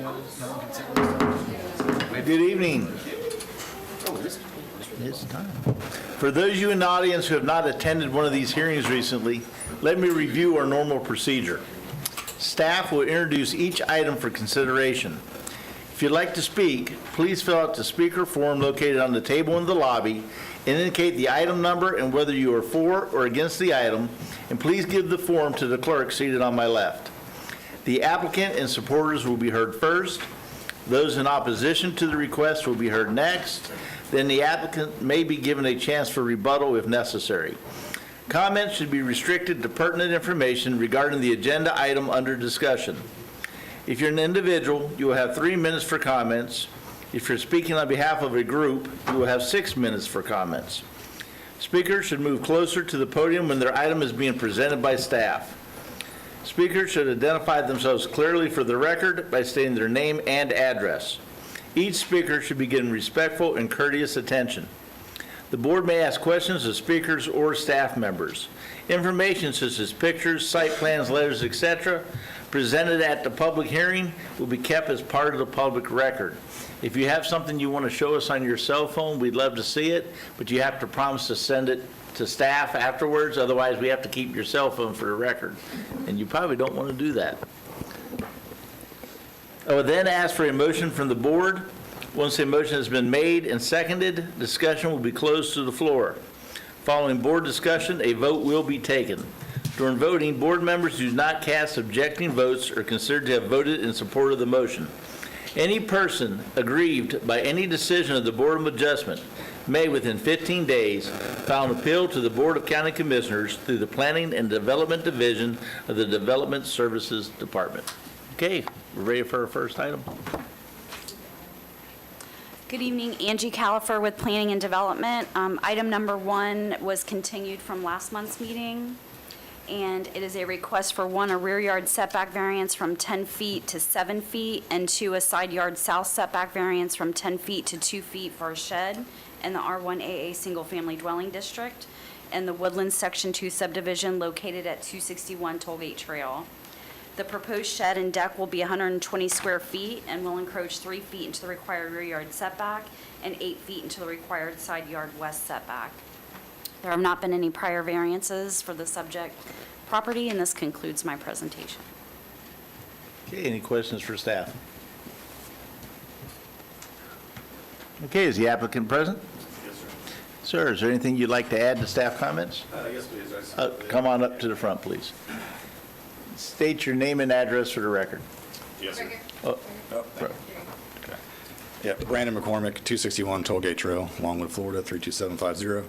Good evening. It's time. For those of you in the audience who have not attended one of these hearings recently, let me review our normal procedure. Staff will introduce each item for consideration. If you'd like to speak, please fill out the speaker form located on the table in the lobby and indicate the item number and whether you are for or against the item, and please give the form to the clerk seated on my left. The applicant and supporters will be heard first. Those in opposition to the request will be heard next. Then the applicant may be given a chance for rebuttal if necessary. Comments should be restricted to pertinent information regarding the agenda item under discussion. If you're an individual, you will have 3 minutes for comments. If you're speaking on behalf of a group, you will have 6 minutes for comments. Speakers should move closer to the podium when their item is being presented by staff. Speakers should identify themselves clearly for the record by stating their name and address. Each speaker should be given respectful and courteous attention. The board may ask questions of speakers or staff members. Information such as pictures, site plans, letters, etc., presented at the public hearing will be kept as part of the public record. If you have something you want to show us on your cell phone, we'd love to see it, but you have to promise to send it to staff afterwards, otherwise we have to keep your cell phone for the record, and you probably don't want to do that. I would then ask for a motion from the board. Once a motion has been made and seconded, discussion will be closed to the floor. Following board discussion, a vote will be taken. During voting, board members who do not cast objecting votes are considered to have voted in support of the motion. Any person aggrieved by any decision of the Board of Adjustment may, within 15 days, file an appeal to the Board of County Commissioners through the Planning and Development Division of the Development Services Department. Okay, we're ready for our first item. Good evening, Angie Califer with Planning and Development. Item number 1 was continued from last month's meeting, and it is a request for 1, a rear yard setback variance from 10 feet to 7 feet, and 2, a side yard south setback variance from 10 feet to 2 feet for a shed in the R1AA Single Family Dwelling District and the Woodlands Section 2 subdivision located at 261 Tollgate Trail. The proposed shed and deck will be 120 square feet and will encroach 3 feet into the required rear yard setback and 8 feet into the required side yard west setback. There have not been any prior variances for the subject property, and this concludes my presentation. Okay, any questions for staff? Okay, is the applicant present? Yes, sir. Sir, is there anything you'd like to add to staff comments? Yes, please. Come on up to the front, please. State your name and address for the record. Yes, sir. Oh, Yeah, Brandon McCormick, 261 Tollgate Trail, Longwood, Florida, 32750.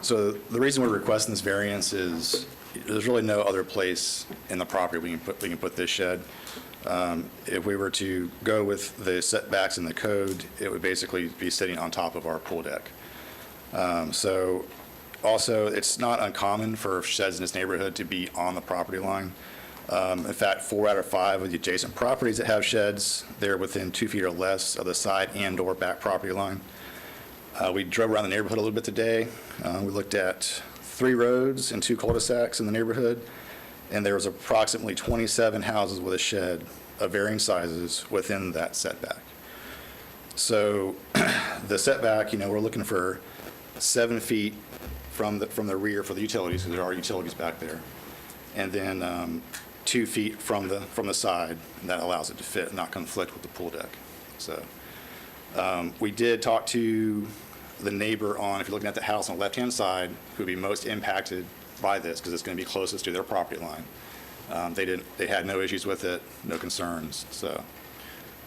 So the reason we're requesting this variance is there's really no other place in the property we can put this shed. If we were to go with the setbacks in the code, it would basically be sitting on top of our pool deck. So also, it's not uncommon for sheds in this neighborhood to be on the property line. In fact, 4 out of 5 of the adjacent properties that have sheds, they're within 2 feet or less of the side and/or back property line. We drove around the neighborhood a little bit today. We looked at 3 roads and 2 cul-de-sacs in the neighborhood, and there was approximately 27 houses with a shed of varying sizes within that setback. So the setback, we're looking for 7 feet from the rear for the utilities, because there are utilities back there, and then 2 feet from the side, and that allows it to fit and not conflict with the pool deck. So we did talk to the neighbor on, if you're looking at the house on the left-hand side, who would be most impacted by this, because it's going to be closest to their property line. They had no issues with it, no concerns. So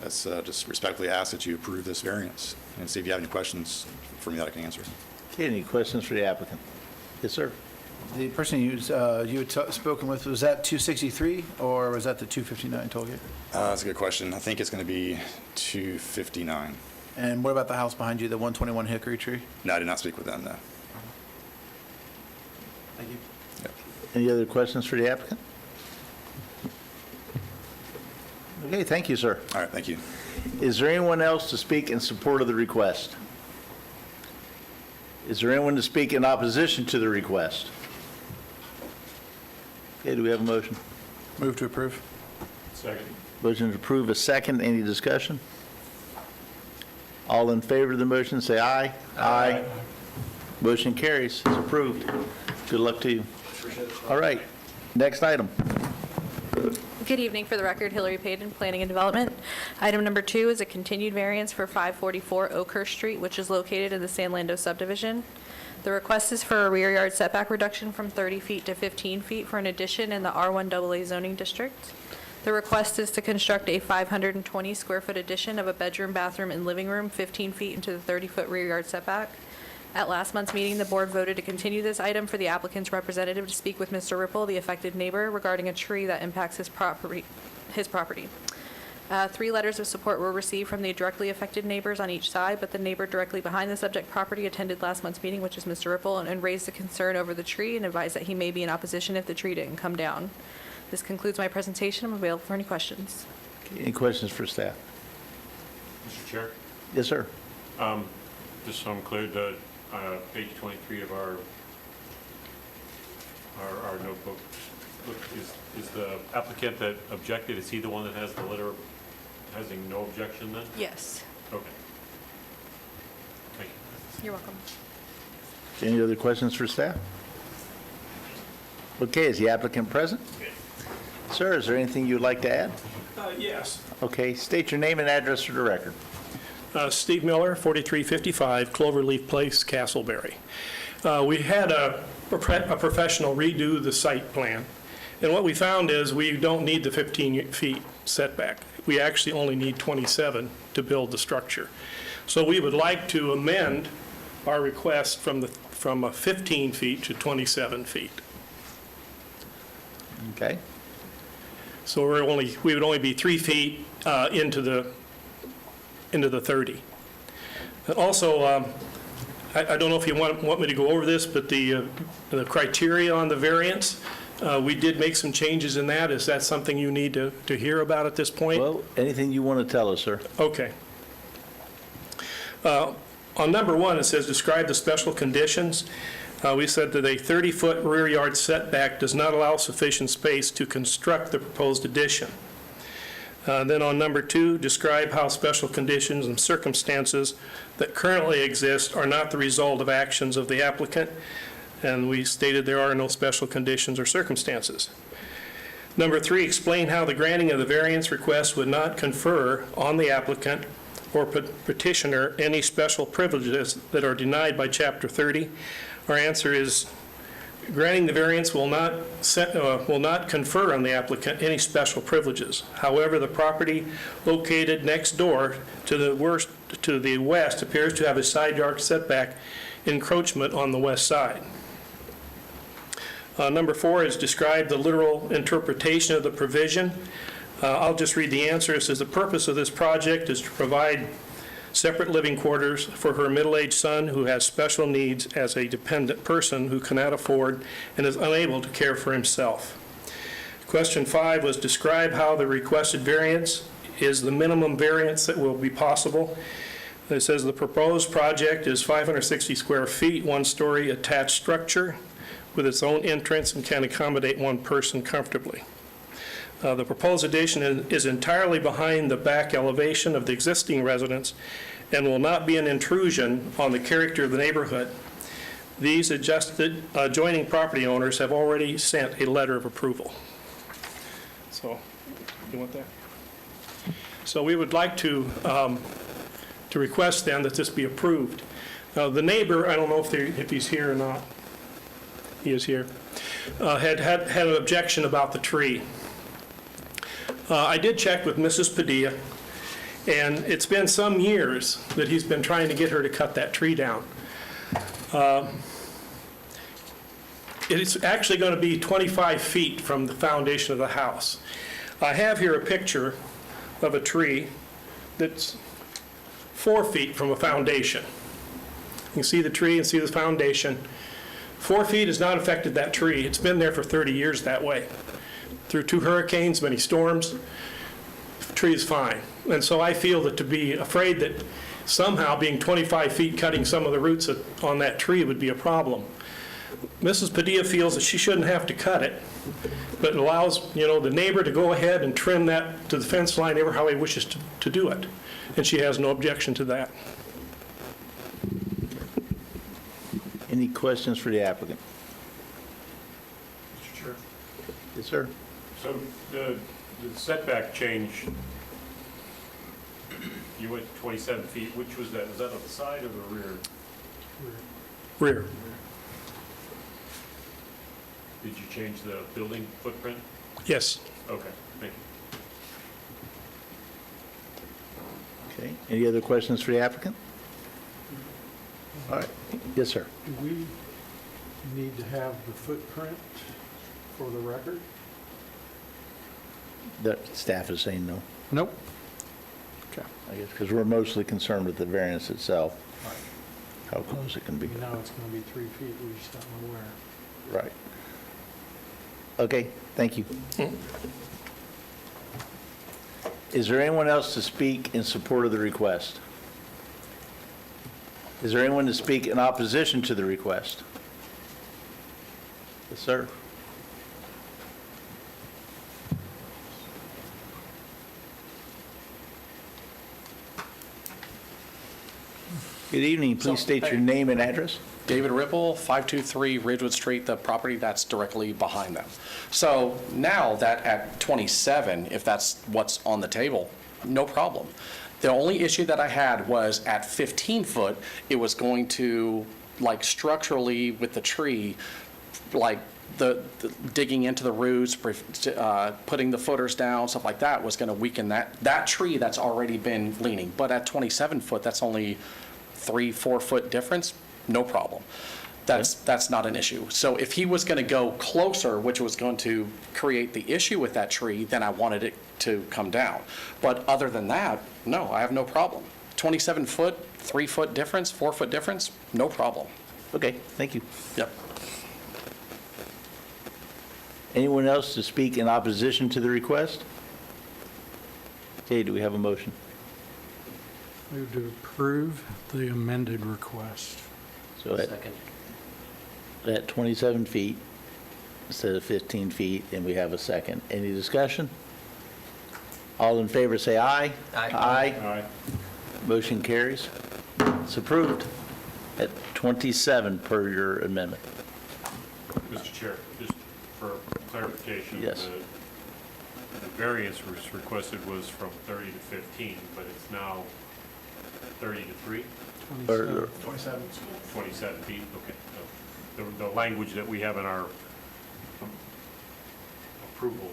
that's just respectfully ask that you approve this variance and see if you have any questions for me that I can answer. Okay, any questions for the applicant? Yes, sir. The person you had spoken with, was that 263 or was that the 259 Tollgate? That's a good question. I think it's going to be 259. And what about the house behind you, the 121 Hickory Tree? No, I did not speak with them, no. Thank you. Yep. Any other questions for the applicant? Okay, thank you, sir. All right, thank you. Is there anyone else to speak in support of the request? Is there anyone to speak in opposition to the request? Okay, do we have a motion? Move to approve. Second. Motion to approve a second. Any discussion? All in favor of the motion, say aye. Aye. Motion carries. It's approved. Good luck to you. All right. Next item. Good evening. For the record, Hillary Payton, Planning and Development. Item number 2 is a continued variance for 544 Oakhurst Street, which is located in the San Lando subdivision. The request is for a rear yard setback reduction from 30 feet to 15 feet for an addition in the R1AA zoning district. The request is to construct a 520 square foot addition of a bedroom, bathroom, and living room 15 feet into the 30-foot rear yard setback. At last month's meeting, the board voted to continue this item for the applicant's representative to speak with Mr. Ripple, the affected neighbor, regarding a tree that impacts his property. 3 letters of support were received from the directly affected neighbors on each side, but the neighbor directly behind the subject property attended last month's meeting, which is Mr. Ripple, and raised a concern over the tree and advised that he may be in opposition if the tree didn't come down. This concludes my presentation. I'm available for any questions. Any questions for staff? Mr. Chair, Yes, sir. just so I'm clear, the page 23 of our notebook, look, is the applicant that objected, is he the one that has the letter having no objection then? Yes. Okay. Thank you. You're welcome. Any other questions for staff? Okay, is the applicant present? Sir, is there anything you'd like to add? Yes. Okay, state your name and address for the record. Steve Miller, 4355 Cloverleaf Place, Castleberry. We had a professional redo the site plan, and what we found is we don't need the 15 feet setback. We actually only need 27 to build the structure. So we would like to amend our request from 15 feet to 27 feet. Okay. So we would only be 3 feet into the 30. And also, I don't know if you want me to go over this, but the criteria on the variance, we did make some changes in that. Is that something you need to hear about at this point? Well, anything you want to tell us, sir? Okay. On number 1, it says describe the special conditions. We said that a 30-foot rear yard setback does not allow sufficient space to construct the proposed addition. Then on number 2, describe how special conditions and circumstances that currently exist are not the result of actions of the applicant, and we stated there are no special conditions or circumstances. Number 3, explain how the granting of the variance request would not confer on the applicant or petitioner any special privileges that are denied by Chapter 30. Our answer is granting the variance will not confer on the applicant any special privileges. However, the property located next door to the west appears to have a side yard setback encroachment on the west side. Number 4 is describe the literal interpretation of the provision. I'll just read the answer. It says the purpose of this project is to provide separate living quarters for her middle-aged son who has special needs as a dependent person who cannot afford and is unable to care for himself. Question 5 was describe how the requested variance is the minimum variance that will be possible. It says the proposed project is 560 square feet, 1-story attached structure with its own entrance and can accommodate 1 person comfortably. The proposed addition is entirely behind the back elevation of the existing residence and will not be an intrusion on the character of the neighborhood. These adjoining property owners have already sent a letter of approval. So, you want that? So we would like to request then that this be approved. Now, the neighbor, I don't know if he's here or not. He is here. Had an objection about the tree. I did check with Mrs. Padilla, and it's been some years that he's been trying to get her to cut that tree down. It's actually going to be 25 feet from the foundation of the house. I have here a picture of a tree that's 4 feet from a foundation. You can see the tree and see the foundation. 4 feet has not affected that tree. It's been there for 30 years that way. Through 2 hurricanes, many storms, the tree is fine. And so I feel that to be afraid that somehow being 25 feet cutting some of the roots on that tree would be a problem. Mrs. Padilla feels that she shouldn't have to cut it, but allows, the neighbor to go ahead and trim that to the fence line ever how he wishes to do it. And she has no objection to that. Any questions for the applicant? Mr. Chair. Yes, sir. So the setback change, you went 27 feet, which was that? Was that on the side or the rear? Rear. Did you change the building footprint? Yes. Okay, thank you. Okay, any other questions for the applicant? All right, yes, sir. Do we need to have the footprint for the record? The staff is saying no, Nope. Okay. I guess, because we're mostly concerned with the variance itself, how close it can be. You know it's going to be 3 feet, we just don't know where. Right. Okay, thank you. Is there anyone else to speak in support of the request? Is there anyone to speak in opposition to the request? Yes, sir. Good evening. Please state your name and address. David Ripple, 523 Ridgewood Street, the property that's directly behind them. So now that at 27, if that's what's on the table, no problem. The only issue that I had was at 15 foot, it was going to, like structurally with the tree, like the digging into the roots, putting the footers down, stuff like that was going to weaken that tree that's already been leaning. But at 27 foot, that's only 3-4 foot difference, no problem. That's not an issue. So if he was going to go closer, which was going to create the issue with that tree, then I wanted it to come down. But other than that, no, I have no problem. 27 foot, 3 foot difference, 4 foot difference, no problem. Okay, thank you. Yep. Anyone else to speak in opposition to the request? Okay, do we have a motion? Move to approve the amended request. So at 27 feet instead of 15 feet, and we have a second. Any discussion? All in favor, say aye. Aye. Aye. Motion carries. It's approved at 27 per your amendment. Mr. Chair, just for clarification. Yes. The variance was requested was from 30 to 15, but it's now 30 to 3? 27 feet, okay. So the language that we have in our approval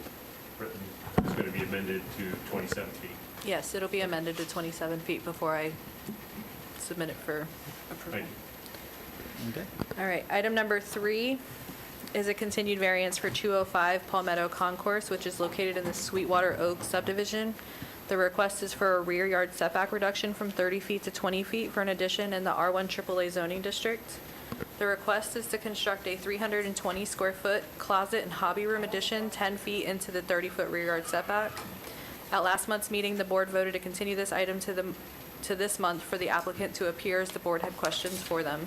written is going to be amended to 27 feet. Yes, it'll be amended to 27 feet before I submit it for approval. Thank you. Okay. All right, item number 3 is a continued variance for 205 Palmetto Concourse, which is located in the Sweetwater Oaks subdivision. The request is for a rear yard setback reduction from 30 feet to 20 feet for an addition in the R1 AAA zoning district. The request is to construct a 320 square foot closet and hobby room addition 10 feet into the 30-foot rear yard setback. At last month's meeting, the board voted to continue this item to this month for the applicant to appear as the board had questions for them.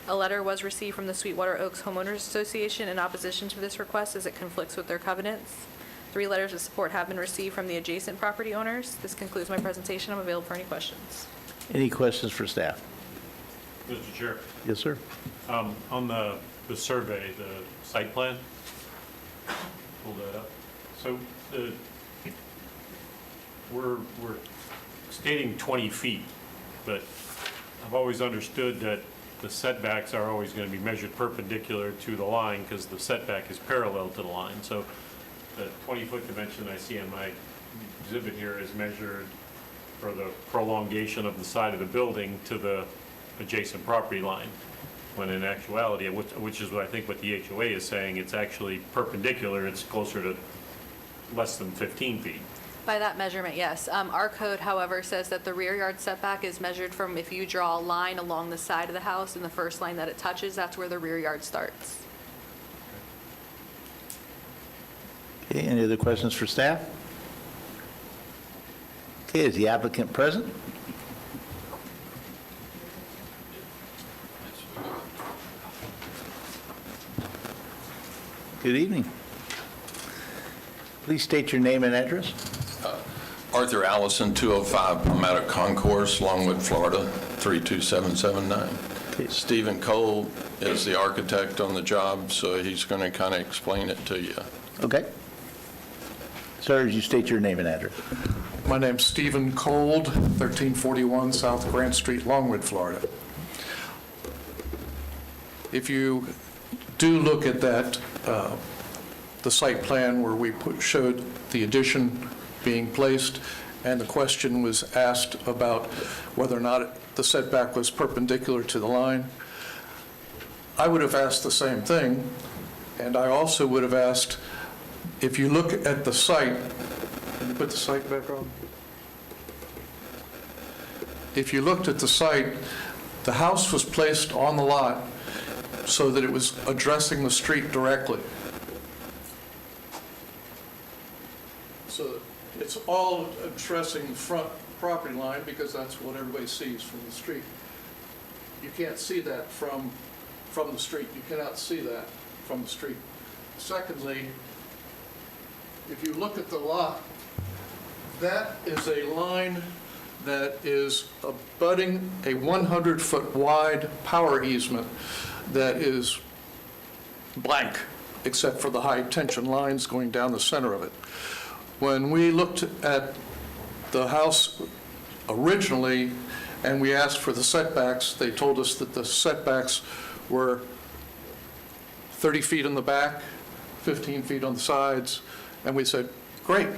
A letter was received from the Sweetwater Oaks Homeowners Association in opposition to this request as it conflicts with their covenants. 3 letters of support have been received from the adjacent property owners. This concludes my presentation. I'm available for any questions. Any questions for staff? Mr. Chair, Yes, sir. on the survey, the site plan, pull that up. So we're stating 20 feet, but I've always understood that the setbacks are always going to be measured perpendicular to the line because the setback is parallel to the line. So the 20-foot dimension I see on my exhibit here is measured for the prolongation of the side of the building to the adjacent property line, when in actuality, which is what I think what the HOA is saying, it's actually perpendicular, it's closer to less than 15 feet. By that measurement, yes. Our code, however, says that the rear yard setback is measured from if you draw a line along the side of the house and the first line that it touches, that's where the rear yard starts. Okay, any other questions for staff? Okay, is the applicant present? Good evening. Please state your name and address. Arthur Allison, 205 Palmetto Concourse, Longwood, Florida, 32779. Okay. Stephen Cole is the architect on the job, so he's going to kind of explain it to you. Okay. Sir, you state your name and address. My name's Stephen Cold, 1341 South Grant Street, Longwood, Florida. If you do look at that, the site plan where we showed the addition being placed, and the question was asked about whether or not the setback was perpendicular to the line, I would have asked the same thing, and I also would have asked, if you look at the site, can you put the site back on? If you looked at the site, the house was placed on the lot so that it was addressing the street directly. So it's all addressing the front property line because that's what everybody sees from the street. You can't see that from the street. You cannot see that from the street. Secondly, if you look at the lot, that is a line that is abutting a 100-foot wide power easement that is blank, except for the high-tension lines going down the center of it. When we looked at the house originally and we asked for the setbacks, they told us that the setbacks were 30 feet in the back, 15 feet on the sides, and we said, great.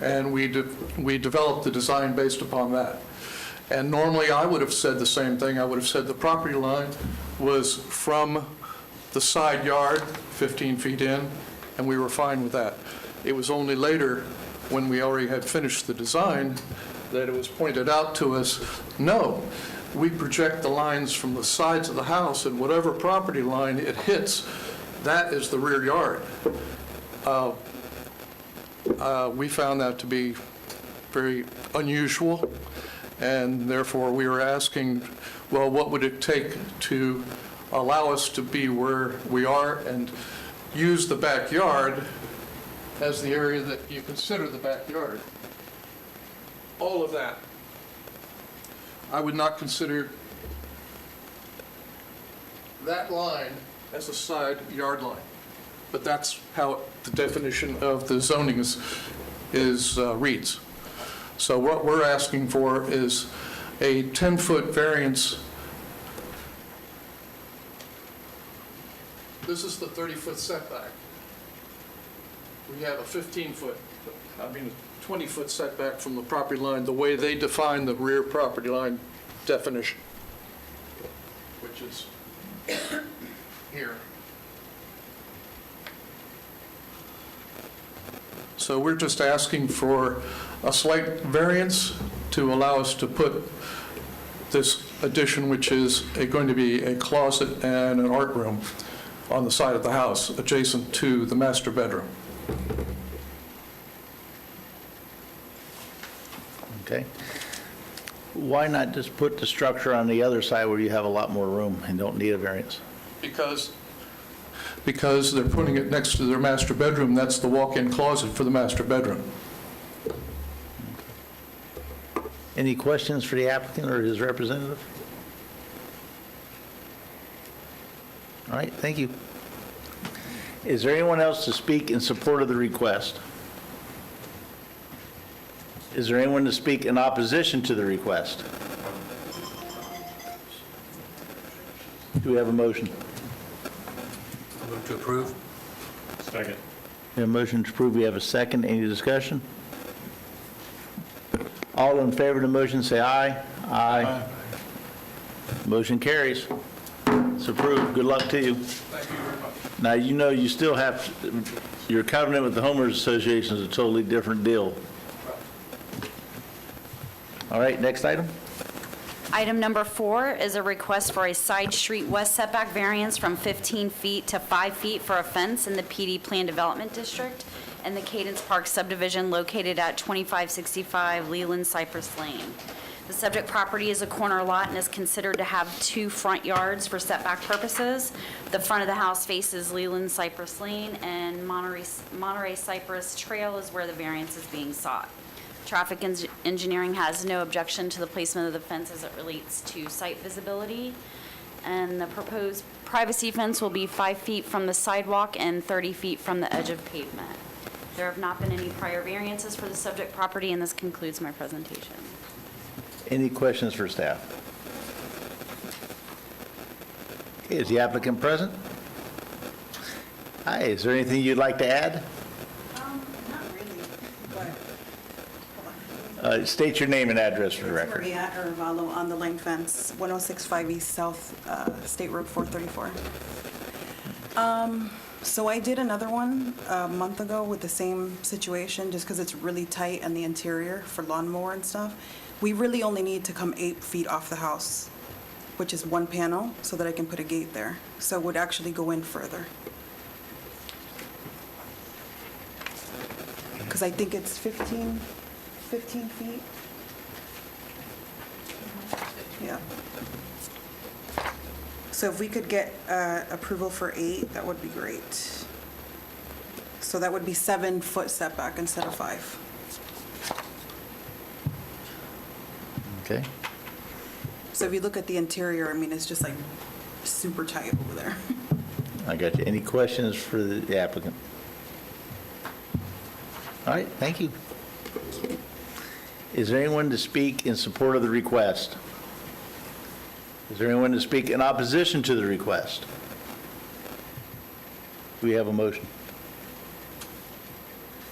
And we developed the design based upon that. And normally I would have said the same thing. I would have said the property line was from the side yard, 15 feet in, and we were fine with that. It was only later, when we already had finished the design, that it was pointed out to us, no, we project the lines from the sides of the house, and whatever property line it hits, that is the rear yard. We found that to be very unusual, and therefore we were asking, well, what would it take to allow us to be where we are and use the backyard as the area that you consider the backyard? All of that. I would not consider that line as a side yard line, but that's how the definition of the zoning reads. So what we're asking for is a 10-foot variance. This is the 30-foot setback. We have a 20-foot setback from the property line, the way they define the rear property line definition, which is here. So we're just asking for a slight variance to allow us to put this addition, which is going to be a closet and an art room, on the side of the house, adjacent to the master bedroom. Okay. Why not just put the structure on the other side where you have a lot more room and don't need a variance? Because they're putting it next to their master bedroom. That's the walk-in closet for the master bedroom. Any questions for the applicant or his representative? All right, thank you. Is there anyone else to speak in support of the request? Is there anyone to speak in opposition to the request? Do we have a motion? Move to approve. Second. We have a motion to approve. We have a second. Any discussion? All in favor of the motion, say aye. Aye. Motion carries. It's approved. Good luck to you. Thank you very much. Now, you know you still have, your covenant with the homeowners association is a totally different deal. All right, next item. Item number 4 is a request for a side street west setback variance from 15 feet to 5 feet for a fence in the PD Plan Development District and the Cadence Park subdivision located at 2565 Leyland Cypress Lane. The subject property is a corner lot and is considered to have 2 front yards for setback purposes. The front of the house faces Leyland Cypress Lane, and Monterey Cypress Trail is where the variance is being sought. Traffic engineering has no objection to the placement of the fence as it relates to site visibility. And the proposed privacy fence will be 5 feet from the sidewalk and 30 feet from the edge of pavement. There have not been any prior variances for the subject property, and this concludes my presentation. Any questions for staff? Okay, is the applicant present? Hi, is there anything you'd like to add? Not really, but, State your name and address for the it's record. Maria Arevalo on the lane fence, 1065 East South, State Road 434. So I did another one a month ago with the same situation, just because it's really tight in the interior for lawnmower and stuff. We really only need to come 8 feet off the house, which is 1 panel, so that I can put a gate there. So it would actually go in further. Because I think it's 15 feet. Yeah. So if we could get approval for 8, that would be great. So that would be 7-foot setback instead of 5. Okay. So if you look at the interior, I mean, it's just like super tight over there. I got you. Any questions for the applicant? All right, thank you. Is there anyone to speak in support of the request? Is there anyone to speak in opposition to the request? Do we have a motion?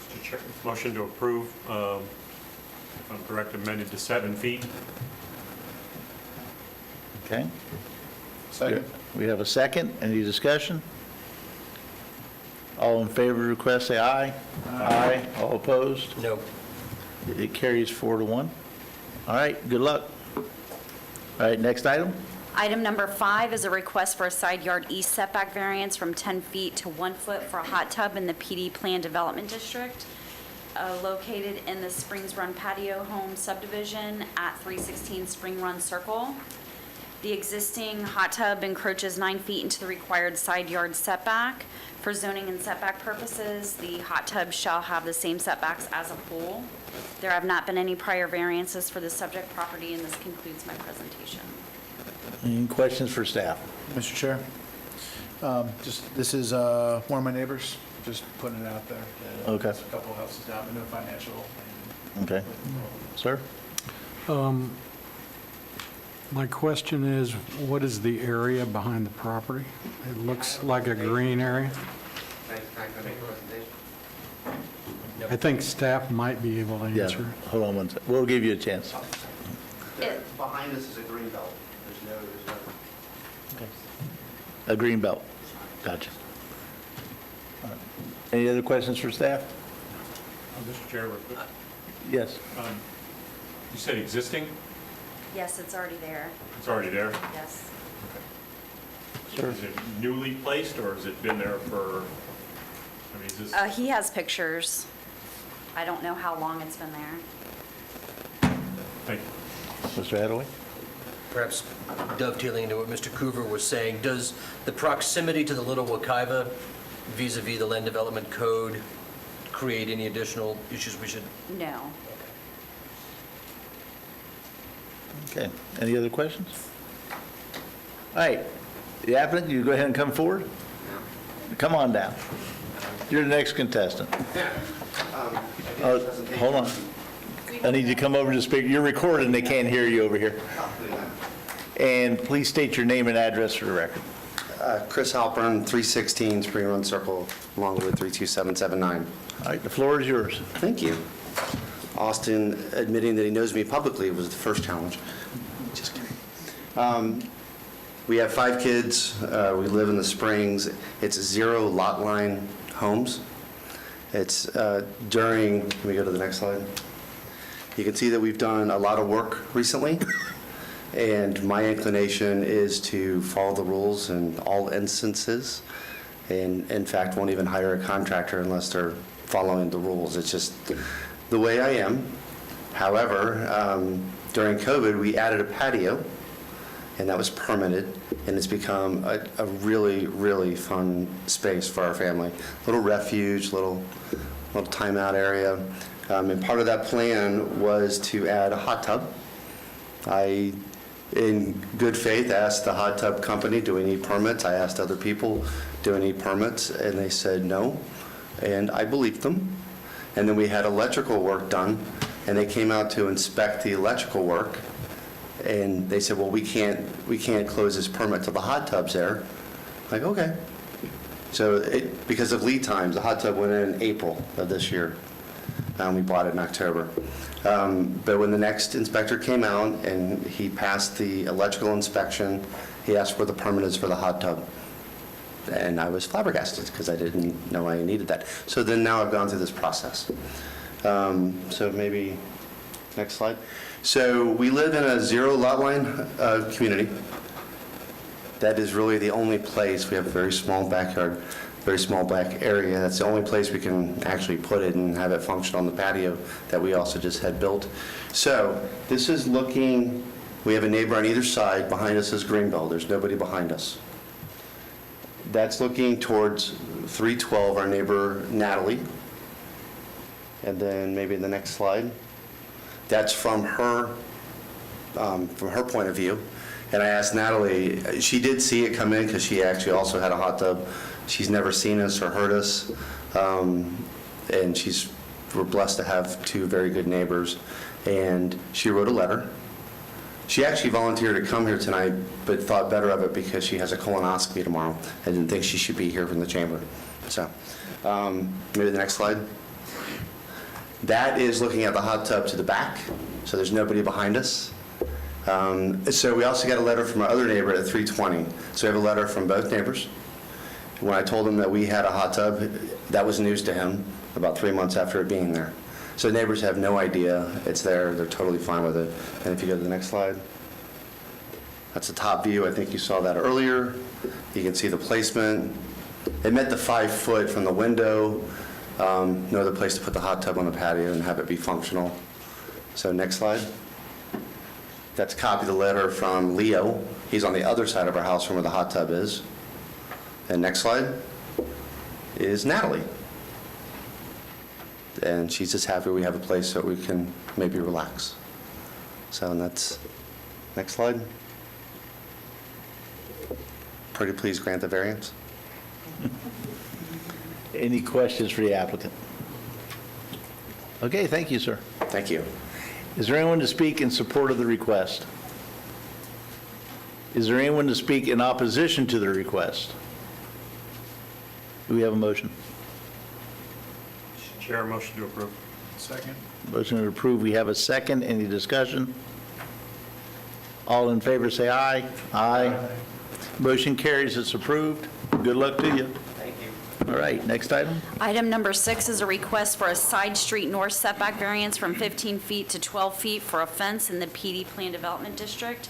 Mr. Chair, motion to approve, if I'm correct, amended to 7 feet. Okay. Second. We have a second. Any discussion? All in favor of the request, say aye. Aye. All opposed? No. It carries 4-1. All right, good luck. All right, next item. Item number 5 is a request for a side yard east setback variance from 10 feet to 1 foot for a hot tub in the PD Plan Development District, located in the Springs Run Patio Home subdivision at 316 Spring Run Circle. The existing hot tub encroaches 9 feet into the required side yard setback. For zoning and setback purposes, the hot tub shall have the same setbacks as a pool. There have not been any prior variances for the subject property, and this concludes my presentation. Any questions for staff? Mr. Chair, this is one of my neighbors, just putting it out there. Okay. It's a couple of houses down, but no financial. Okay. Sir? My question is, what is the area behind the property? It looks like a green area. I think staff might be able to Yeah, answer. hold on one second. We'll give you a chance. Behind us is a green belt. There's no. A green belt. Gotcha. All right. Any other questions for staff? Mr. Chair, real quick. Yes. You said existing? Yes, it's already there. It's already there? Yes. Sure. Is it newly placed, or has it been there for, I mean, is this? He has pictures. I don't know how long it's been there. Thank you. Mr. Hathaway? Perhaps dovetailing into what Mr. Coover was saying, does the proximity to the Little Wekiva vis-à-vis the Land Development Code create any additional issues we should? No. Okay. Any other questions? All right. The applicant, you go ahead and come forward. Come on down. You're the next contestant. Hold on. I need you to come over to the speaker. You're recording, they can't hear you over here. And please state your name and address for the record. Chris Halpern, 316 Spring Run Circle, Longwood 32779. All right, the floor is yours. Thank you. Austin admitting that he knows me publicly was the first challenge. Just kidding. We have 5 kids. We live in the Springs. It's 0 lot line homes. It's during, let me go to the next slide. You can see that we've done a lot of work recently. And my inclination is to follow the rules in all instances. And in fact, won't even hire a contractor unless they're following the rules. It's just the way I am. However, During COVID, we added a patio, and that was permitted, and it's become a really, really fun space for our family. Little refuge, little timeout area. And part of that plan was to add a hot tub. I, in good faith, asked the hot tub company, do we need permits? I asked other people, do we need permits? And they said no, and I believed them. And then we had electrical work done, and they came out to inspect the electrical work, and they said, well, we can't close this permit till the hot tub's there. Like, okay. So because of lead times, the hot tub went in April of this year. We bought it in October. But when the next inspector came out and he passed the electrical inspection, he asked for the permit is for the hot tub. And I was flabbergasted because I didn't know I needed that. So then now I've gone through this process. So maybe next slide. So we live in a zero lot line community. That is really the only place. We have a very small backyard, very small back area. That's the only place we can actually put it and have it function on the patio that we also just had built. So this is looking, we have a neighbor on either side. Behind us is Greenbelt. There's nobody behind us. That's looking towards 312, our neighbor Natalie. And then maybe the next slide. That's from her point of view. And I asked Natalie, she did see it come in because she actually also had a hot tub. She's never seen us or heard us. And we're blessed to have two very good neighbors. And she wrote a letter. She actually volunteered to come here tonight, but thought better of it because she has a colonoscopy tomorrow. I didn't think she should be here from the chamber. So maybe the next slide. That is looking at the hot tub to the back, so there's nobody behind us. So we also got a letter from our other neighbor at 320. So we have a letter from both neighbors. When I told him that we had a hot tub, that was news to him about 3 months after it being there. So neighbors have no idea it's there. They're totally fine with it. And if you go to the next slide, that's the top view. I think you saw that earlier. You can see the placement. It met the 5 foot from the window. No other place to put the hot tub on the patio and have it be functional. So next slide. That's a copy of the letter from Leo. He's on the other side of our house from where the hot tub is. And next slide is Natalie. And she's just happy we have a place so we can maybe relax. So that's, next slide. Pretty please grant the variance. Any questions for the applicant? Okay, thank you, sir. Thank you. Is there anyone to speak in support of the request? Is there anyone to speak in opposition to the request? Do we have a motion? Chair, motion to approve. Second. Motion to approve. We have a second. Any discussion? All in favor say aye. Aye. Motion carries. It's approved. Good luck to you. Thank you. All right, next item. Item number 6 is a request for a side street north setback variance from 15 feet to 12 feet for a fence in the PD Plan Development District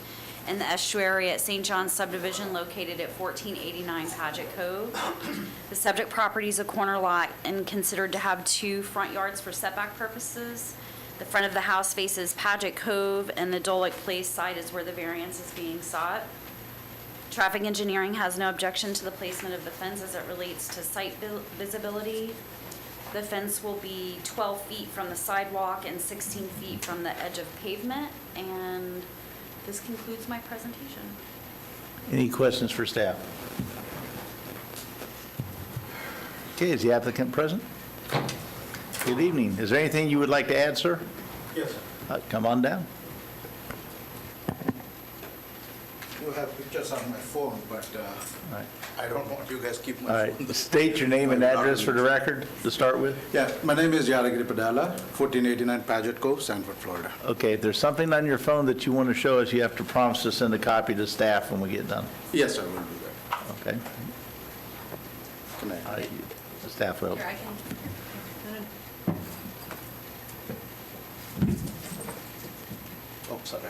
in the estuary at St. John's subdivision located at 1489 Paget Cove. The subject property is a corner lot and considered to have 2 front yards for setback purposes. The front of the house faces Paget Cove, and the Dolick Place side is where the variance is being sought. Traffic engineering has no objection to the placement of the fence as it relates to site visibility. The fence will be 12 feet from the sidewalk and 16 feet from the edge of pavement, and this concludes my presentation. Any questions for staff? Okay, is the applicant present? Good evening. Is there anything you would like to add, sir? Yes, sir. Come on down. You have pictures on my phone, but right. I don't want you guys keep All my right, phone. state your name and address for the record to start with. Yeah, my name is Yadagiri Padala, 1489 Paget Cove, Sanford, Florida. Okay, if there's something on your phone that you want to show us, you have to promise to send a copy to staff when we get done. Yes, I will do that. Okay? Can I? All right, the staff will. Here, I can. Oh, sorry.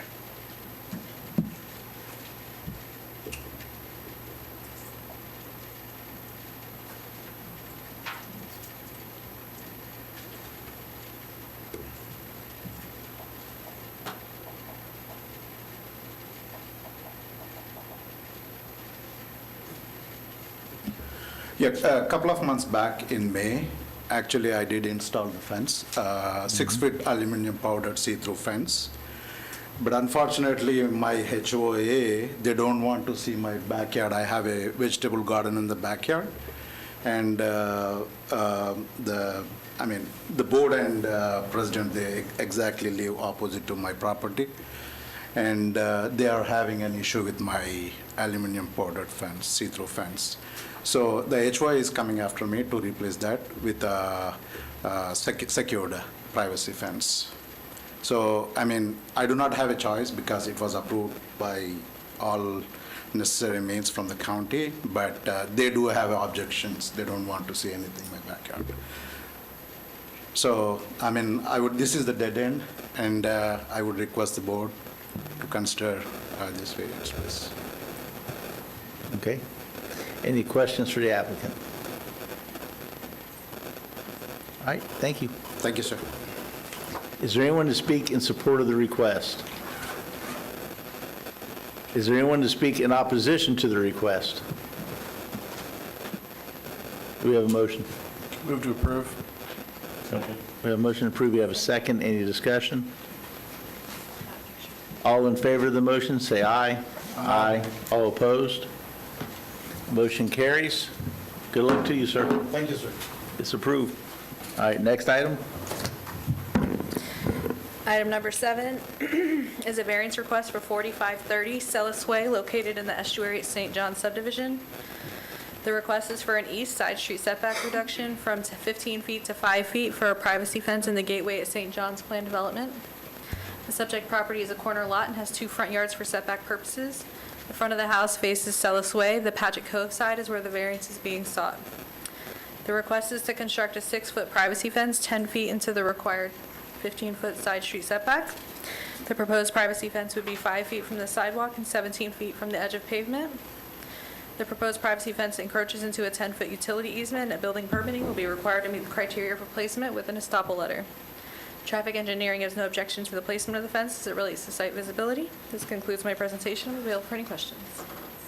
Yeah, a couple of months back in May, actually I did install the fence, 6-foot aluminum powdered see-through fence. But unfortunately, my HOA, they don't want to see my backyard. I have a vegetable garden in the backyard. And the board and president, they exactly live opposite to my property. And they are having an issue with my aluminum powdered fence, see-through fence. So the HOA is coming after me to replace that with a secured privacy fence. So, I do not have a choice because it was approved by all necessary means from the county, but they do have objections. They don't want to see anything in my backyard. So, this is the dead end, and I would request the board to consider this variance, please. Okay. Any questions for the applicant? All right, thank you. Thank you, sir. Is there anyone to speak in support of the request? Is there anyone to speak in opposition to the request? Do we have a motion? Move to approve. We have a motion to approve. We have a second. Any discussion? All in favor of the motion, say aye. Aye. All opposed? Motion carries. Good luck to you, sir. Thank you, sir. It's approved. All right, next item. Item number 7 is a variance request for 4530 Selous Way, located in the estuary at St. John subdivision. The request is for an east side street setback reduction from 15 feet to 5 feet for a privacy fence in the gateway at St. John's planned development. The subject property is a corner lot and has 2 front yards for setback purposes. The front of the house faces Selous Way. The Paget Cove side is where the variance is being sought. The request is to construct a 6-foot privacy fence 10 feet into the required 15-foot side street setback. The proposed privacy fence would be 5 feet from the sidewalk and 17 feet from the edge of pavement. The proposed privacy fence encroaches into a 10-foot utility easement, and building permitting will be required to meet the criteria for placement with an estoppel letter. Traffic engineering has no objections for the placement of the fence as it relates to site visibility. This concludes my presentation. We'll be available for any questions.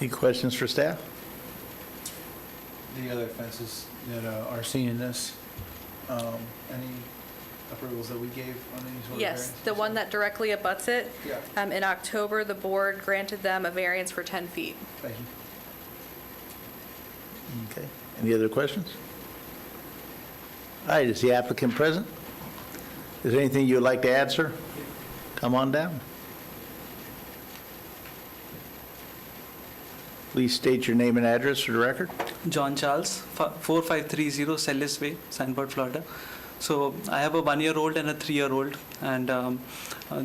Any questions for staff? The other fences that are seen in this, any approvals that we gave on any sort of Yes, variances? the one that directly abuts it. Yeah. In October, the board granted them a variance for 10 feet. Thank you. Okay. Any other questions? All right, is the applicant present? Is there anything you would like to add, sir? Come on down. Please state your name and address for the record. John Charles, 4530 Selous Way, Sanford, Florida. So I have a 1-year-old and a 3-year-old, and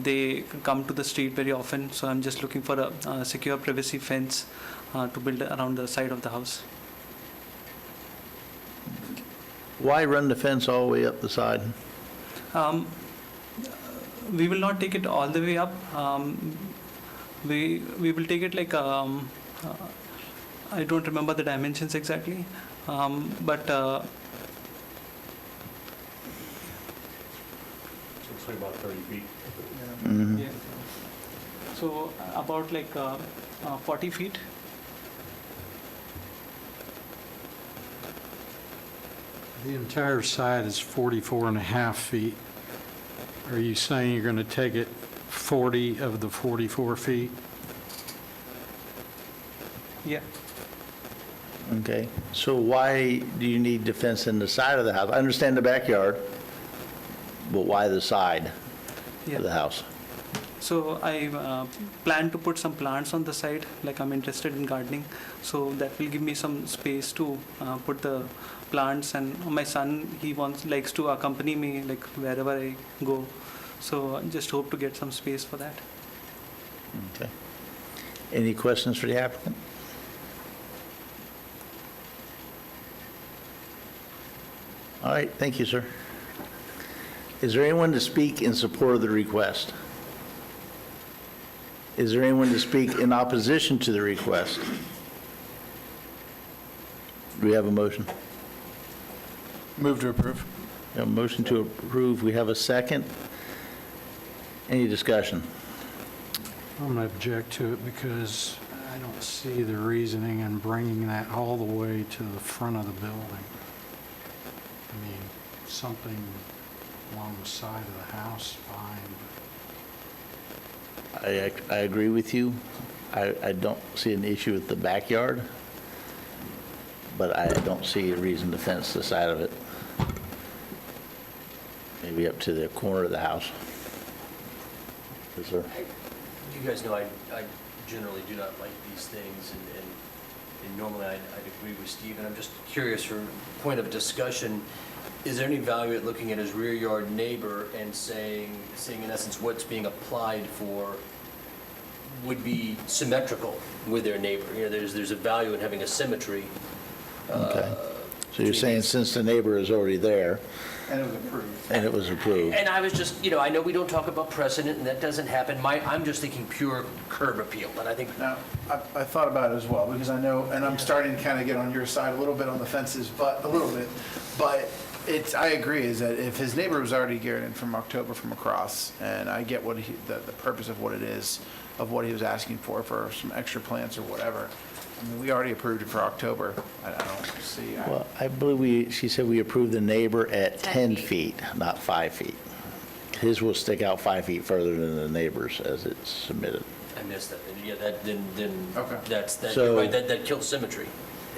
they come to the street very often. So I'm just looking for a secure privacy fence to build around the side of the house. Why run the fence all the way up the side? We will not take it all the way up. We will take it like I don't remember the dimensions exactly, but Looks like about 30 feet. yeah. So about like 40 feet. The entire side is 44 and a half feet. Are you saying you're going to take it 40 of the 44 feet? Yeah. Okay, so why do you need the fence in the side of the house? I understand the backyard, but why the side Yeah. of the house? So I plan to put some plants on the side, like I'm interested in gardening. So that will give me some space to put the plants, and my son, he likes to accompany me like wherever I go. So I just hope to get some space for that. Okay. Any questions for the applicant? All right, thank you, sir. Is there anyone to speak in support of the request? Is there anyone to speak in opposition to the request? Do we have a motion? Move to approve. We have a motion to approve. We have a second. Any discussion? I'm going to object to it because I don't see the reasoning in bringing that all the way to the front of the building. I mean, something along the side of the house, fine, I agree with you. I don't see an issue with the backyard, but I don't see a reason to fence the side of it. Maybe up to the corner of the house. Yes, sir. You guys know I generally do not like these things, and normally I'd agree with Steve, and I'm just curious for point of discussion, is there any value at looking at his rear yard neighbor and seeing in essence what's being applied for would be symmetrical with their neighbor? You know, there's a value in having a symmetry. Okay. So you're saying since the neighbor is already there, And it was approved. and it was approved, And I was just, I know we don't talk about precedent, and that doesn't happen. I'm just thinking pure curb appeal, and I think Now, I thought about it as well, because I know, and I'm starting to kind of get on your side a little bit on the fences, but I agree, is that if his neighbor was already geared in from October from across, and I get what the purpose of what it is, of what he was asking for some extra plants or whatever. I mean, we already approved it for October. I don't see. well, I believe she said we approved the neighbor at 10 feet, not 5 feet. His will stick out 5 feet further than the neighbor's as it's submitted. I missed that. Yeah, then Okay. So- you're right, that kills symmetry.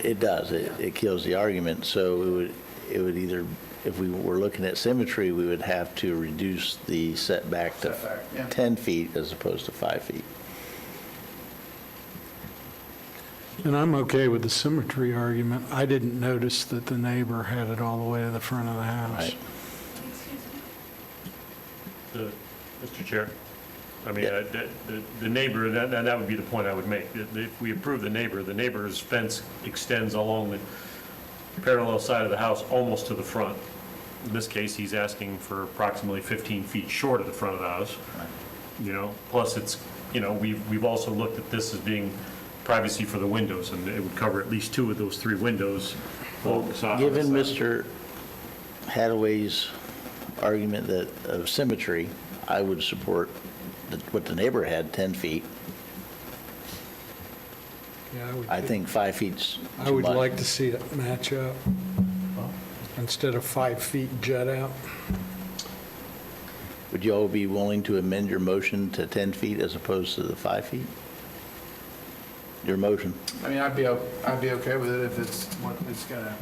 It does, it kills the argument, so it would either, if we were looking at symmetry, we would have to reduce the setback to Setback, yeah. 10 feet as opposed to 5 feet. And I'm okay with the symmetry argument. I didn't notice that the neighbor had it all the way to the front of the house. Right. Mr. Chair, I mean, Yeah. the neighbor, that would be the point I would make. If we approve the neighbor's fence extends along the parallel side of the house almost to the front. In this case, he's asking for approximately 15 feet short of the front of the house. Plus it's, we've also looked at this as being privacy for the windows, and it would cover at least 2 of those 3 windows. Given Mr. Hadaway's argument of symmetry, I would support what the neighbor had, 10 feet. Yeah, I think 5 feet's I too would much. like to see it match up instead of 5 feet jut out. Would you all be willing to amend your motion to 10 feet as opposed to the 5 feet? Your motion. I mean, I'd be okay with it if it's what it's gonna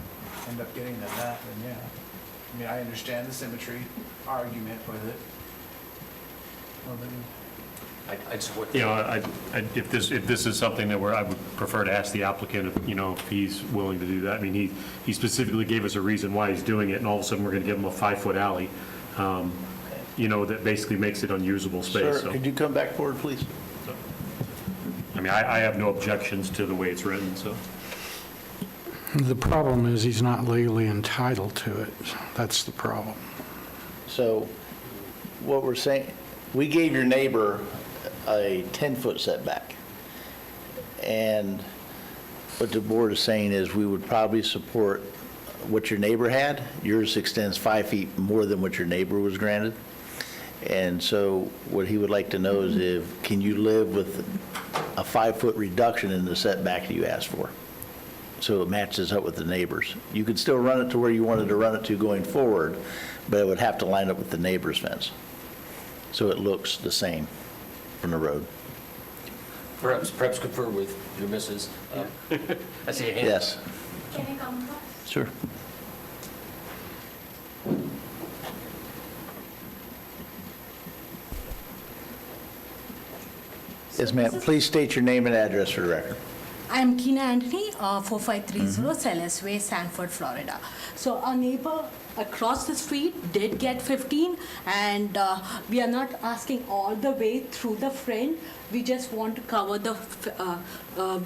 end up getting than that, then yeah. I mean, I understand the symmetry argument with it. Well, then, I'd support that. If this is something that I would prefer to ask the applicant, if he's willing to do that. I mean, he specifically gave us a reason why he's doing it, and all of a sudden, we're going to give him a 5-foot alley, that basically makes it unusable space. Sir, So, could you come back forward, please? I mean, I have no objections to the way it's written, so. The problem is he's not legally entitled to it. That's the problem. So what we're saying, we gave your neighbor a 10-foot setback. And what the board is saying is we would probably support what your neighbor had. Yours extends 5 feet more than what your neighbor was granted. And so what he would like to know is can you live with a 5-foot reduction in the setback you asked for? So it matches up with the neighbors. You could still run it to where you wanted to run it to going forward, but it would have to line up with the neighbor's fence. So it looks the same from the road. Perhaps confer with your missus. I see a hand. Yes. Can I come first? Sure. Yes, ma'am. Please state your name and address for the record. I'm Kina Anthony, 4530 Selous Way, Sanford, Florida. So our neighbor across the street did get 15, and we are not asking all the way through the front. We just want to cover the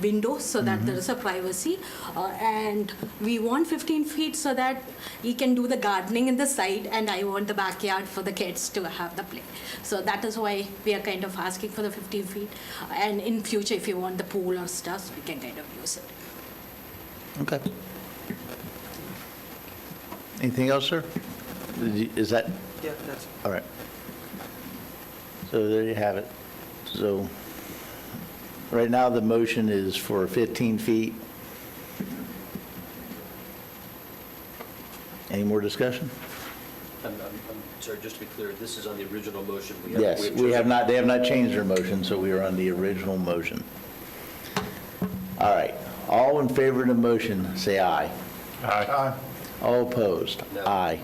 windows so that there is a privacy, and we want 15 feet so that he can do the gardening in the side, and I want the backyard for the kids to have the play. So that is why we are kind of asking for the 15 feet, and in future if you want the pool or stuff, we can kind of use it. Okay. Anything else, sir? Is that, Yeah, that's all right. So there you have it. So Right now, the motion is for 15 feet. Any more discussion? I'm sorry, just to be clear, this is on the original motion. Yes, we have not, they have not changed their motion, so we are on the original motion. All right, all in favor of the motion, say aye. Aye. All opposed? No. Aye.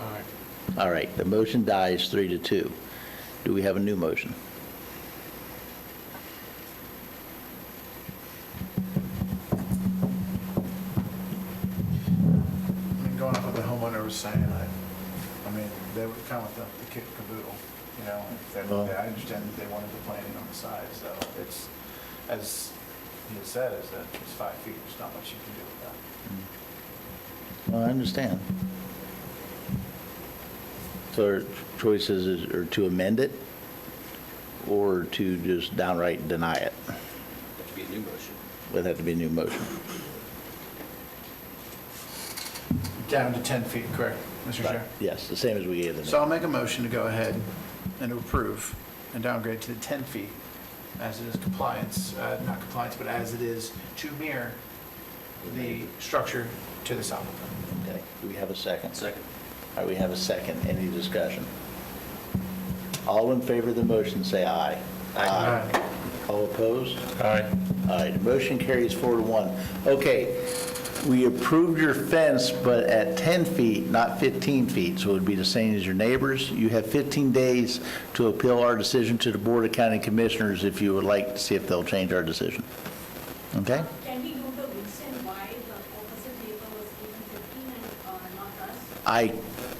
All right, the motion dies 3-2. Do we have a new motion? I mean, going off what the homeowner was saying, I mean, they would come with the kit caboodle, you know, I understand that they wanted the planting on the side, so it's, as he has said, is that it's 5 feet, there's not much you can do with that. Well, I understand. So our choices are to amend it or to just downright deny it? Have to be a new motion. Would have to be a new motion. Down to 10 feet, correct, Mr. Chair? Yes, the same as we gave them. So I'll make a motion to go ahead and approve and downgrade to the 10 feet as it is compliance, not compliance, but as it is to mirror the structure to the south. Okay, do we have a second? Second. All right, we have a second. Any discussion? All in favor of the motion, say aye. Aye. All opposed? Aye. All right, the motion carries 4-1. Okay, we approved your fence, but at 10 feet, not 15 feet, so it would be the same as your neighbors. You have 15 days to appeal our decision to the Board of County Commissioners if you would like to see if they'll change our decision. Okay? Can we know the reason why the opposite neighbor was given 15 and not us? I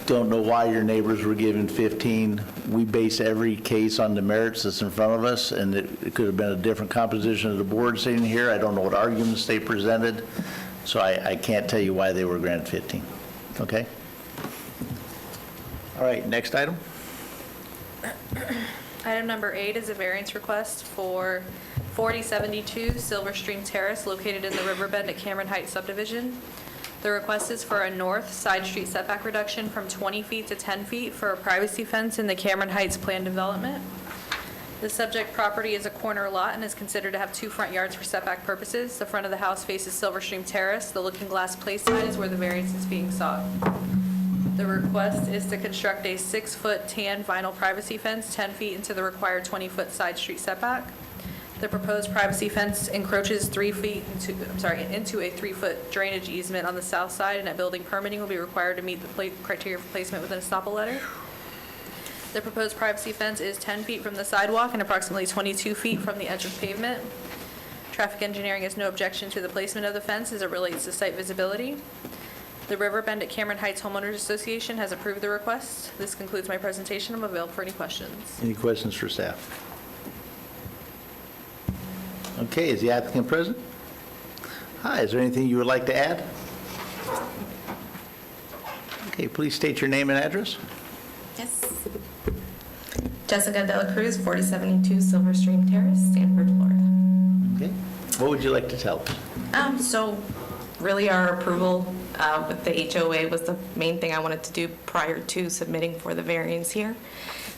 don't know why your neighbors were given 15. We base every case on the merits that's in front of us, and it could have been a different composition of the board sitting here. I don't know what arguments they presented, so I can't tell you why they were granted 15. Okay? All right, next item? Item number 8 is a variance request for 4072 Silverstream Terrace located in the Riverbend at Cameron Heights subdivision. The request is for a north side street setback reduction from 20 feet to 10 feet for a privacy fence in the Cameron Heights planned development. The subject property is a corner lot and is considered to have 2 front yards for setback purposes. The front of the house faces Silverstream Terrace. The looking glass place side is where the variance is being sought. The request is to construct a 6-foot tan vinyl privacy fence 10 feet into the required 20-foot side street setback. The proposed privacy fence encroaches 3 feet into a 3-foot drainage easement on the south side, and a building permitting will be required to meet the criteria for placement within a estoppel letter. The proposed privacy fence is 10 feet from the sidewalk and approximately 22 feet from the edge of pavement. Traffic engineering has no objection to the placement of the fence as it relates to site visibility. The Riverbend at Cameron Heights Homeowners Association has approved the request. This concludes my presentation. I'm available for any questions. Any questions for staff? Okay, is the applicant present? Hi, is there anything you would like to add? Okay, please state your name and address. Yes. Jessica Dela Cruz, 4072 Silverstream Terrace, Sanford, Florida. Okay, what would you like to tell us? So really our approval with the HOA was the main thing I wanted to do prior to submitting for the variance here.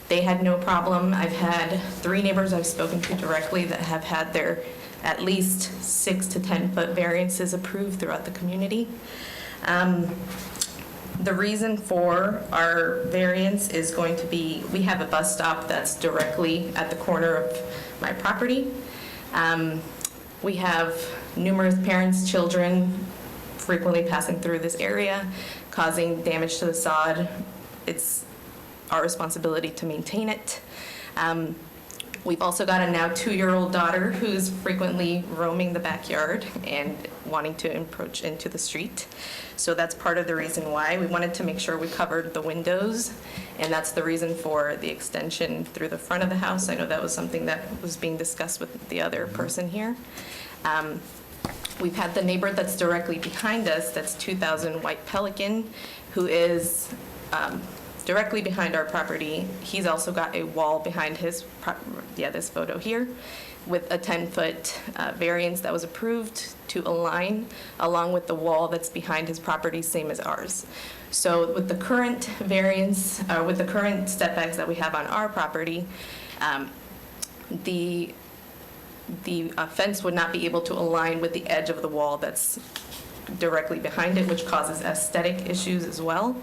They had no problem. I've had 3 neighbors I've spoken to directly that have had their at least 6 to 10 foot variances approved throughout the community. The reason for our variance is going to be, we have a bus stop that's directly at the corner of my property. We have numerous parents, children frequently passing through this area, causing damage to the sod. It's our responsibility to maintain it. We've also got a now 2-year-old daughter who's frequently roaming the backyard and wanting to encroach into the street. So that's part of the reason why we wanted to make sure we covered the windows, and that's the reason for the extension through the front of the house. I know that was something that was being discussed with the other person here. We've had the neighbor that's directly behind us, that's 2000 White Pelican, who is directly behind our property. He's also got a wall behind his, this photo here, with a 10-foot variance that was approved to align along with the wall that's behind his property, same as ours. So with the current variance, with the current setbacks that we have on our property, the the fence would not be able to align with the edge of the wall that's directly behind it, which causes aesthetic issues as well.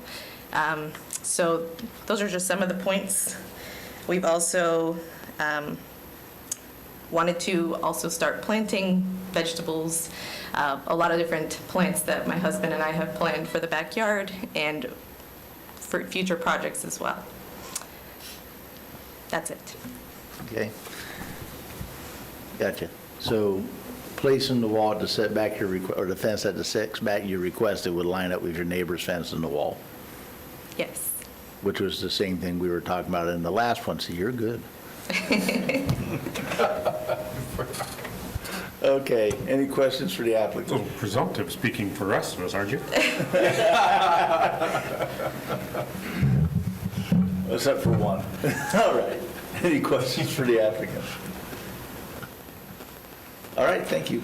So those are just some of the points. We've also wanted to also start planting vegetables, a lot of different plants that my husband and I have planned for the backyard and for future projects as well. That's it. Okay. Gotcha. So placing the wall to set back your, or the fence at the sets back you requested would line up with your neighbor's fence in the wall, Yes. which was the same thing we were talking about in the last one, so you're good. Okay, any questions for the A applicant? little presumptive speaking for us, aren't you? Except for one. All right, any questions for the applicant? All right, thank you.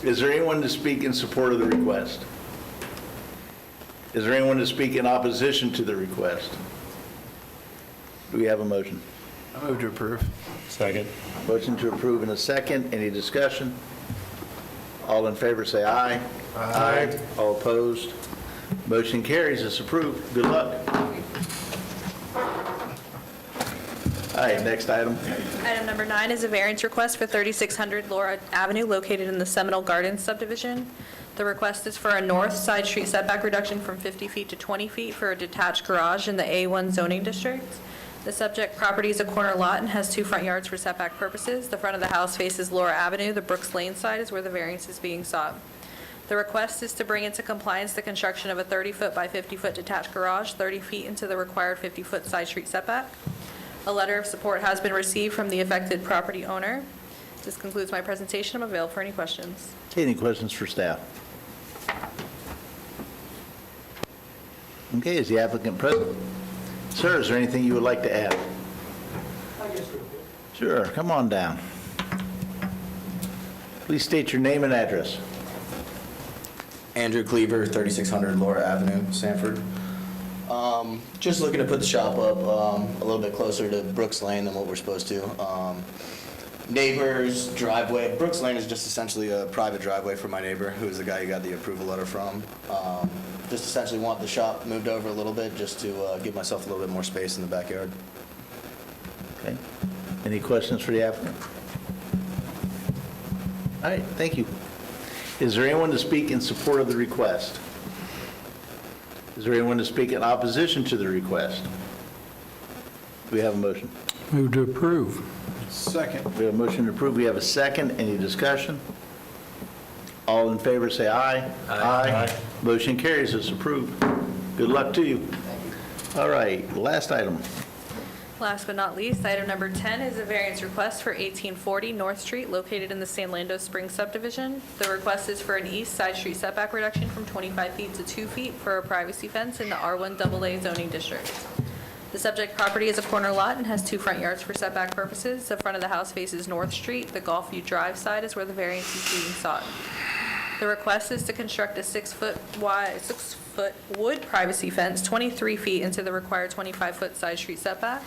Is there anyone to speak in support of the request? Is there anyone to speak in opposition to the request? Do we have a motion? I move to approve. Second. Motion to approve in a second. Any discussion? All in favor, say aye. Aye. All opposed? Motion carries. It's approved. Good luck. All right, next item. Item number 9 is a variance request for 3600 Laura Avenue located in the Seminole Gardens subdivision. The request is for a north side street setback reduction from 50 feet to 20 feet for a detached garage in the A1 zoning district. The subject property is a corner lot and has 2 front yards for setback purposes. The front of the house faces Laura Avenue. The Brooks Lane side is where the variance is being sought. The request is to bring into compliance the construction of a 30-foot by 50-foot detached garage 30 feet into the required 50-foot side street setback. A letter of support has been received from the affected property owner. This concludes my presentation. I'm available for any questions. Okay, any questions for staff? Okay, is the applicant present? Sir, is there anything you would like to add? Sure, come on down. Please state your name and address. Andrew Cleaver, 3600 Laura Avenue, Sanford. Just looking to put the shop up a little bit closer to Brooks Lane than what we're supposed to. Neighbors, driveway. Brooks Lane is just essentially a private driveway for my neighbor, who is the guy you got the approval letter from. Just essentially want the shop moved over a little bit just to give myself a little bit more space in the backyard. Okay. Any questions for the applicant? All right, thank you. Is there anyone to speak in support of the request? Is there anyone to speak in opposition to the request? Do we have a motion? Move to approve. Second. We have a motion to approve. We have a second. Any discussion? All in favor, say aye. Aye. Motion carries. It's approved. Good luck to you. All right, last item. Last but not least, item number 10 is a variance request for 1840 North Street located in the San Lando Springs subdivision. The request is for an east side street setback reduction from 25 feet to 2 feet for a privacy fence in the R1 AA zoning district. The subject property is a corner lot and has 2 front yards for setback purposes. The front of the house faces North Street. The Golfview Drive side is where the variance is being sought. The request is to construct a 6-foot wood privacy fence 23 feet into the required 25-foot side street setback.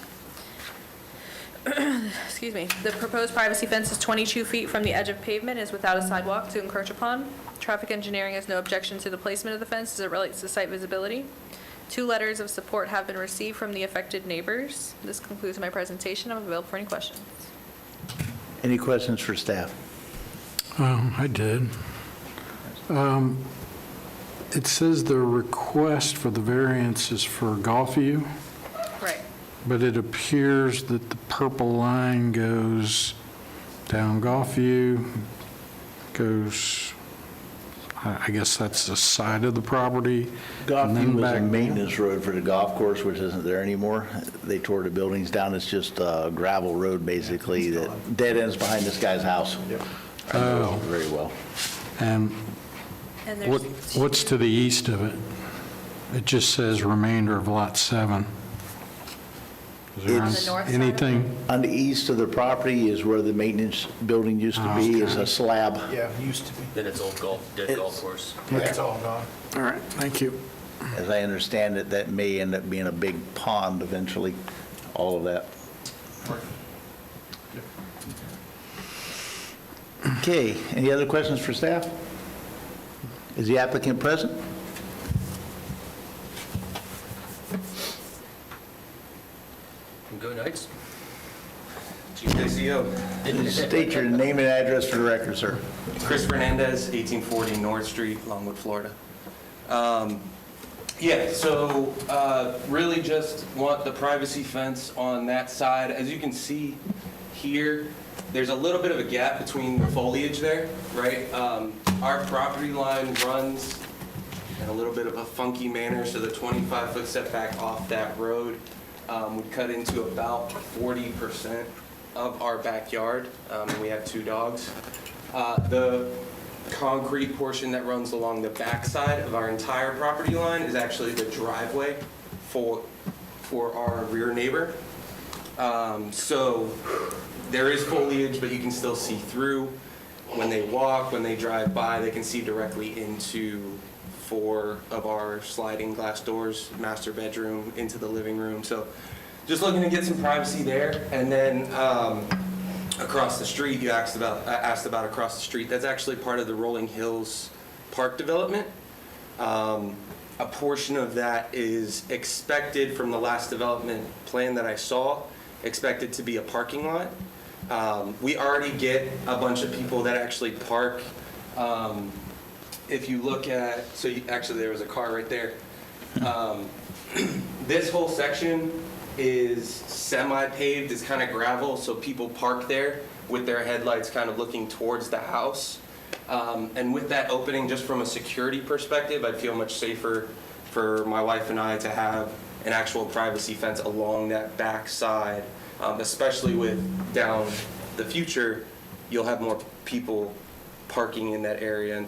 Excuse me. The proposed privacy fence is 22 feet from the edge of pavement, is without a sidewalk to encroach upon. Traffic engineering has no objection to the placement of the fence as it relates to site visibility. 2 letters of support have been received from the affected neighbors. This concludes my presentation. I'm available for any questions. Any questions for staff? I did. It says the request for the variance is for Golfview, Right. but it appears that the purple line goes down Golfview, goes, I guess that's the side of the property. and Golfview then was a back- maintenance road for the golf course, which isn't there anymore. They tore the buildings down. It's just a gravel road, basically, that dead ends behind this guy's house. I know it very well. And And there's what's to the east of it? It just says remainder of Lot 7. Is there On the north side of it? anything? On the east of the property is where the maintenance building used to be, is a slab. Yeah, used to be. Then it's old dead golf course. It's all gone. All right, thank you. As I understand it, that may end up being a big pond eventually, all of that. Okay, any other questions for staff? Is the applicant present? Go Knights. Please state your name and address for the record, sir. Chris Fernandez, 1840 North Street, Longwood, Florida. Yeah, so really just want the privacy fence on that side. As you can see here, there's a little bit of a gap between the foliage there, right? Our property line runs in a little bit of a funky manner, so the 25-foot setback off that road would cut into about 40% of our backyard, and we have 2 dogs. The concrete portion that runs along the backside of our entire property line is actually the driveway for our rear neighbor. So there is foliage, but you can still see through. When they walk, when they drive by, they can see directly into 4 of our sliding glass doors, master bedroom, into the living room. So just looking to get some privacy there. And then across the street, you asked about across the street. That's actually part of the Rolling Hills Park development. A portion of that is expected from the last development plan that I saw, expected to be a parking lot. We already get a bunch of people that actually park. If you look at, actually there was a car right there. This whole section is semi-paved, it's kind of gravel, so people park there with their headlights kind of looking towards the house. And with that opening, just from a security perspective, I'd feel much safer for my wife and I to have an actual privacy fence along that back side, especially with down the future, you'll have more people parking in that area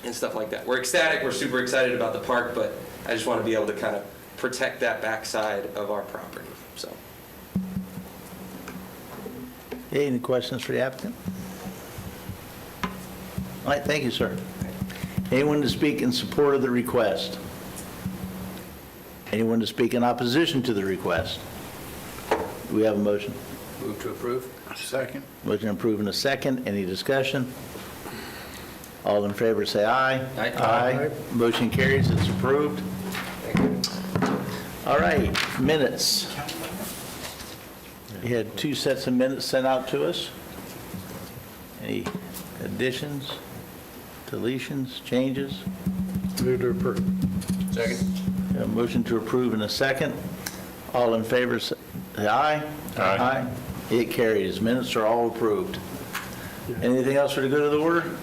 and stuff like that. We're ecstatic, we're super excited about the park, but I just want to be able to kind of protect that backside of our property, so. Okay, any questions for the applicant? All right, thank you, sir. Anyone to speak in support of the request? Anyone to speak in opposition to the request? Do we have a motion? Move to approve. Second. Motion approved in a second. Any discussion? All in favor say aye. Aye. Aye. Motion carries. It's approved. All right, minutes. We had 2 sets of minutes sent out to us. Any additions, deletions, changes? Move to approve. Second. A motion to approve in a second. All in favor say aye. Aye. It carries. Minutes are all approved. Anything else for the good of the order?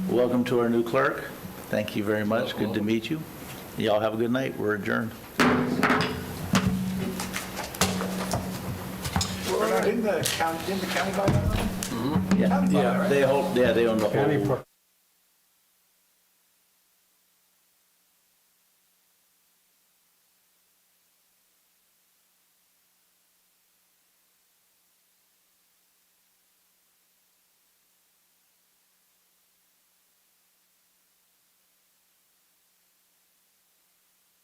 Welcome to our new clerk. Thank you very much. Good to meet you. Y'all have a good night. We're adjourned. Didn't the county buy that? Yeah, they own the whole.